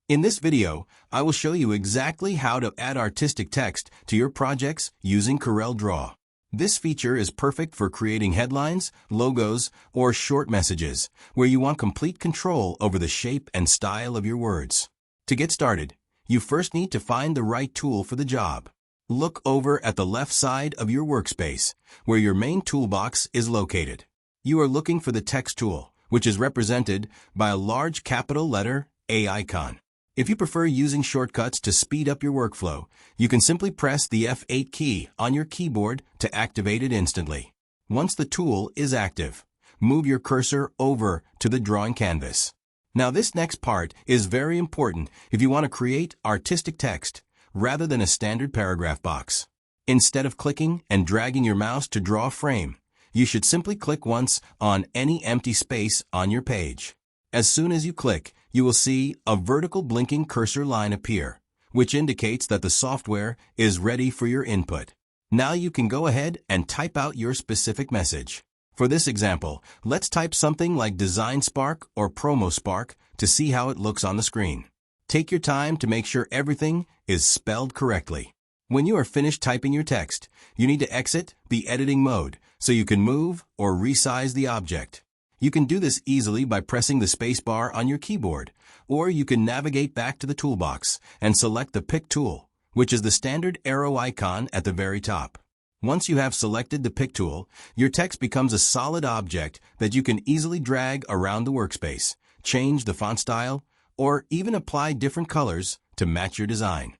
In this video, I will show you exactly how to add artistic text to your projects using CorelDRAW. This feature is perfect for creating headlines, logos, or short messages, where you want complete control over the shape and style of your words. To get started, you first need to find the right tool for the job. Look over at the left side of your workspace, where your main toolbox is located. You are looking for the text tool, which is represented by a large capital letter A icon. If you prefer using shortcuts to speed up your workflow, you can simply press the F8 key on your keyboard to activate it instantly. Once the tool is active, move your cursor over to the drawing canvas. Now this next part is very important if you want to create artistic text rather than a standard paragraph box. Instead of clicking and dragging your mouse to draw a frame, you should simply click once on any empty space on your page. As soon as you click, you will see a vertical blinking cursor line appear, which indicates that the software is ready for your input. Now you can go ahead and type out your specific message. For this example, let's type something like Design Spark or Promo Spark to see how it looks on the screen. Take your time to make sure everything is spelled correctly. When you are finished typing your text, you need to exit the editing mode so you can move or resize the object. You can do this easily by pressing the space bar on your keyboard, or you can navigate back to the toolbox and select the Pick tool, which is the standard arrow icon at the very top. Once you have selected the Pick tool, your text becomes a solid object that you can easily drag around the workspace, change the font style, or even apply different colors to match your design.